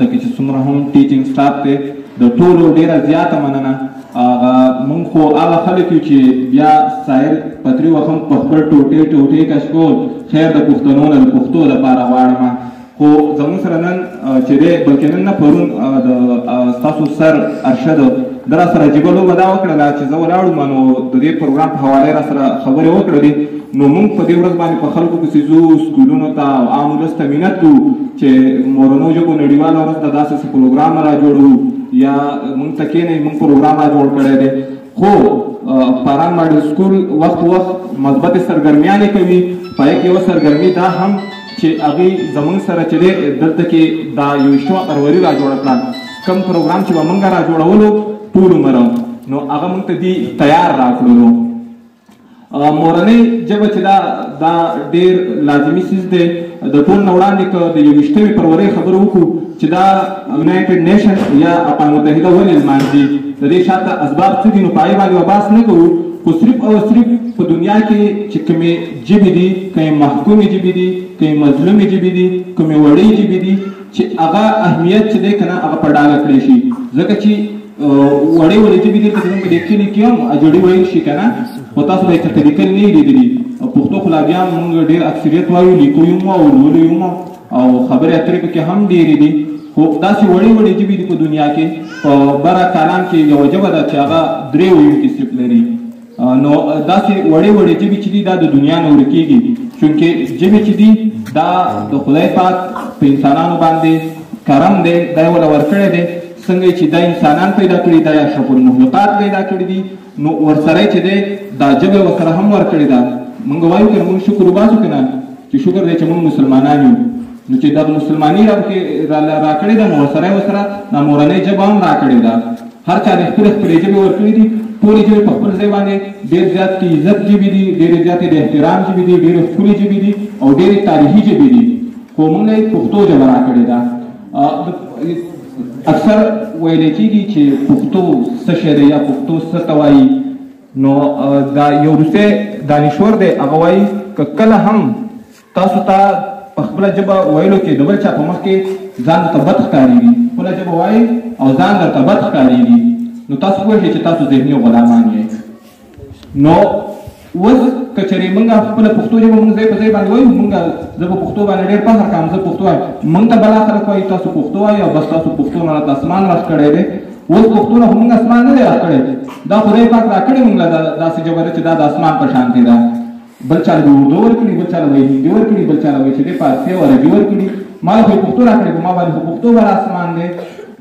دلته کې چې څومره هم ټیچینګ سټاف دی د ټولو ډېره زیاته مننه. موږ خو هغه خلک یو چې بیا ساحل پتري وخت هم په خپل ټوټې کش کول خیر د پښتنو نه د پښتو دپاره غواړم. خو زموږ سره نن چې دی بلکې نن نه پرون د ستاسو سر ارشد ده راسره عجیبه لوبه دا وکړله چې زه ولاړم نو د دې پروګرام په حواله راسره خبرې وکړلې. نو موږ په دې ورځ باندې په خلکو پسې ځو سکولونو ته او عام ولس ته منت کوو چې مورنیو ژبو نړیواله ورځ ته داسې پروګرام را جوړوو یا موږ ته کښېنئ موږ پروګرام را جوړ کړی دی. خو پاران ماډل سکول وخت مثبتې سرګرمیانې کوي. په کې یوه سرګرمي دا هم چې هغوی زموږ سره چې دی دلته کې دا 21 فروري را جوړه کړه. کوم پروګرام چې به موږ را جوړولو ټول عمر نو هغه موږ ته دي تیار را کړلو. مورنۍ ژبه چې دا ډېر لازمي څیز دی. د ټول نه وړاندې که د 21 فرورۍ خبرې وکړو چې دا یونایټډ نیشن یا اقوام متحده ولې لمانځي د دې شاته اسباب څه دي نو په هغې باندې به بحث نه کوو. خو صرف او صرف په دنیا کې چې کومې ژبې دي که یې محکومې ژبې دي که یې مظلومې ژبې دي کومې وړې ژبې دي چې هغه اهمیت چې دی که نه هغه په ډاګه کړی شي. ځکه چې وړې ژبې دي که زموږ په دې کلي کې هم اجړې ویل شي که نه خو تاسو به یې څه لیکل نه یې لیدلي. پښتو خو لا بیا موږ ډېر اکثریت وایو لیکو یې مو او لولو یې مو او خبرې اترې پکې هم ډېرې دي. خو داسې وړې ژبې دي په دنیا کې. په بره کالام کې یوه ژبه ده چې هغه 3 ویونکي صرف لري. نو داسې وړې ژبې چې دي دا د دنیا نه ورکېږي. چونکې ژبې چې دي دا د خدای پاک په انسانانو باندې کرم دی دا یې وله ورکړی دی. څنګه چې دا انسانان پیدا کړي دا یا اشرف المخلوقات پیدا کړي دي نو ورسره چې دی دا ژبه ورسره هم ورکړې ده. موږ وایو که موږ شکر وباسو که نه چې شکر دی چې موږ مسلمانان یو نو چې دغه مسلماني را کړې ده نو ورسره دا مورنۍ ژبه هم را کړې ده. هر چا د خپلې ژبې ورکړې دي. ټولې ژبې په خپل ځای باندې ډېر زیات عزت ژبې دي ډېرې زیاتې د احترام ژبې دي ډېرې ښکلې ژبې دي او ډېرې تاریخي ژبې دي. خو موږ یې پښتو ژبه را کړې ده. اکثر ویلی کېږي چې پښتو څه شی دی یا پښتو څه ته وایي. نو دا یو روسي دانشور دی هغه وایي که کله هم تاسو ته په خپله ژبه ویلو کې د بل چا په مخ کې ځان درته بد ښکارېږي خپله ژبه وایي او ځان درته بد ښکارېږي نو تاسو پوهېږئ چې تاسو ذهني غلامان یې. نو اوس که چېرې موږ خپله پښتو ژبه موږ ځای په ځای باندې وایو موږ زه په پښتو باندې ډېر فخر کوم زه پښتو وایم موږ ته بلا خلک وایي تاسو پښتو وایي او بس تاسو پښتو نه راته اسمان راښکړی دی. اوس پښتو نه خو موږ اسمان نه دی راکړی دا خدای پاک راکړې موږ له داسې ژبه ده چې دا د اسمان په شانتې ده. بل چا له اردو ورکړي بل چا له هندي ورکړي بل چا له وایي چې دی فارسي او عربي ورکړي ما له خو یې پښتو راکړې ما باندې خو پښتو بل اسمان دی.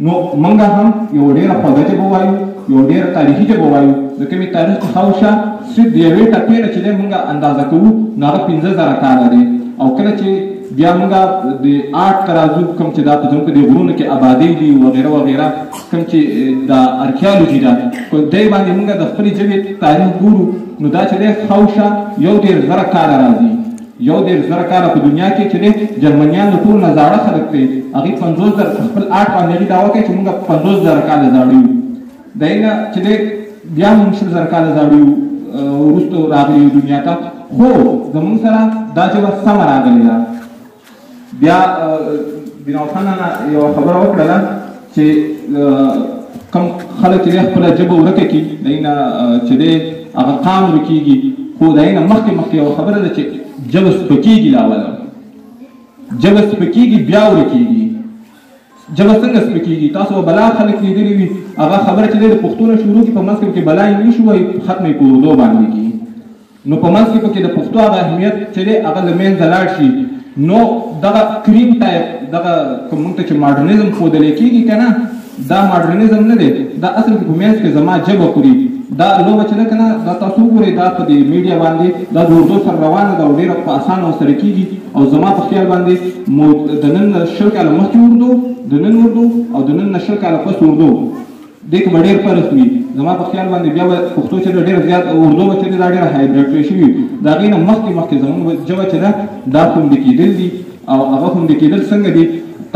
نو موږ هم یو ډېره خوږه ژبه وایو یو ډېره تاریخي ژبه وایو. د کومې تاریخ څخه شاوخوا صرف د یوې ټپې نه چې دی موږ اندازه کوو نو هغه 15,000 کاله دی. او کله چې بیا موږ د آرټ ترازو کوم چې دا په زموږ د غرونو کې آبادۍ دي وغیره وغیره کوم چې د ارکیالوجي ده په دې باندې موږ د خپلې ژبې تاریخ ګورو نو دا چې دی شاوخوا 1,000 کاله راځي. 1,000 کاله په دنیا کې چې دی جرمنیان د ټول نه زاړه خلک دی هغوی 50,000 خپل آرټ باندې دعوه کوي چې موږ 50,000 کاله زاړه یو. د هغې نه چې دی بیا موږ 100,000 کاله زاړه یو وروسته راغلي یو دنیا ته. خو زموږ سره دا ژبه سمه راغلې ده. بیا بینوا خان یوه خبره وکړله چې کوم خلک چې دی خپله ژبه ورکه کړي د هغې نه چې دی هغه قام ورکېږي. خو د هغې نه مخکې یوه خبره ده چې ژبه سپکېږي له اوله ژبه سپکېږي بیا ورکېږي. ژبه څنګه سپکېږي تاسو به بلا خلک لیدلي وي هغه خبره چې دی د پښتو نه شروع کړي په منځ کې پکې بلا انګلیش ووایي ختمه یې په اردو باندې کړي نو په منځ کې پکې د پښتو هغه اهمیت چې دی هغه له منځه لاړ شي. نو دغه کریم ټایپ دغه کوم موږ ته چې ماډرنیزم ښودلی کېږي که نه دا ماډرنیزم نه دی دا اصل کې په منځ کې زما ژبه خوري. دا لوبه چې ده که نه دا تاسو وګورئ دا په دې میډیا باندې دا د اردو سره روانه ده او ډېره په اسانه ورسره کېږي او زما په خیال باندې د نن 20 کاله مخکې اردو د نن اردو او د نن 20 کاله پس اردو دې کې به ډېر فرق وي. زما په خیال باندې بیا به پښتو چې ده ډېره زیات اردو به چې دا ډېره هایبریډ شوي د هغې نه مخکې زموږ ژبه چې ده دا خوندي کېدل دي او هغه خوندي کېدل څنګه دي.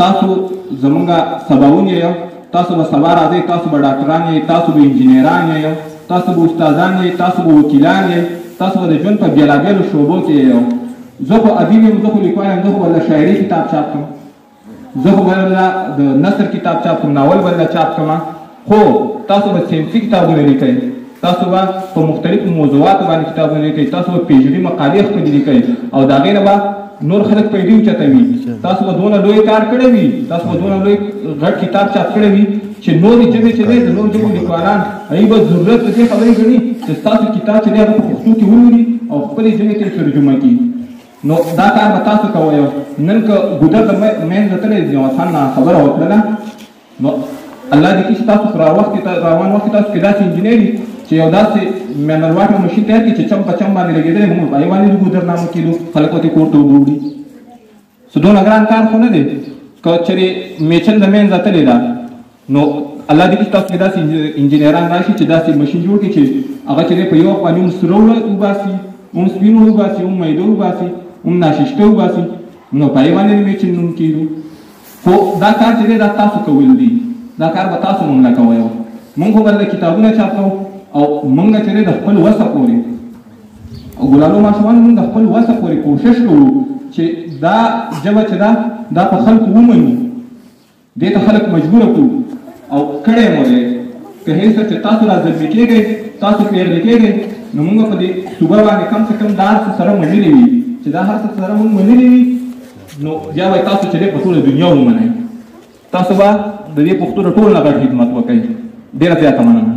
تاسو زموږ سباوون یې تاسو به سبا راځئ تاسو به ډاکټران یې تاسو به انجینران یې تاسو به استادان یې تاسو به وکیلان یې تاسو به د ژوند په بېلابېلو شعبو کې یې. زه خو ادیب یم زه خو لیکوال یم زه خو به د شاعري کتاب چاپ کړم زه خو به د نثر کتاب چاپ کوم، ناول به چاپ کوم، خو تاسو به ساینسي کتابونه لیکئ، تاسو به په مختلفو موضوعاتو باندې کتابونه لیکئ، تاسو به پیچلي مقالې خپلې لیکئ او د هغې نه به نور خلک پیدا اوچتوي. تاسو به دونه لوی کار کړی وي، تاسو به دونه لوی غټ کتاب چاپ کړی وي چې نورې ژبې چې دی د نورو ژبو لیکوالان هغوی به ضرورت د دې خبرې ګڼي چې ستاسو کتاب چې دی هغه په پښتو کې ولولي او خپلې ژبې ته یې ترجمه کړي. نو دا کار به تاسو کوئ. نن که ګودر د منځه تللی د یو خان نه خبره وکړله، نو الله دې کړي چې تاسو په روان وخت کې تاسو کې داسې انجینر وي چې یو داسې مینرل واټر ماشین تیار کړي چې چم په چم باندې لګېدلی، موږ په هغې باندې د ګودر نامه کېدو، خلک ورته کور ته اوبه وړي. څه دونه ګران کار خو نه دی. که چېرې میچن د منځه تلې ده، نو الله دې کړي تاسو کې داسې انجینران راشي چې داسې ماشین جوړ کړي چې هغه چې دی په یو وخت باندې هم سره وباسي، هم سپین وباسي، هم میده وباسي، هم ناششته وباسي، نو په هغې باندې د میچن نوم کېدو. خو دا کار چې دی دا تاسو کول دي، دا کار به تاسو مونږ له کوئ. مونږ خو به د کتابونه چاپ کوو او مونږ چې دی د خپل وسه پورې او ګلالو ماشومان مونږ د خپل وسه پورې کوشش کوو چې دا ژبه چې ده دا په خلکو ومنو، دې ته خلک مجبور کړو او کړی مو دی. که هېڅ څه چې تاسو را ضربې کېږئ، تاسو پیغلې کېږئ، نو مونږ په دې صوبه باندې کم څه کم دا هر څه سره منلي وي چې دا هر څه سره مونږ منلي وي، نو بیا به تاسو چې دی په ټوله دنیا ومنئ. تاسو به د دې پښتو د ټول نه غټ خدمت وکړئ. ډېره زیاته مننه.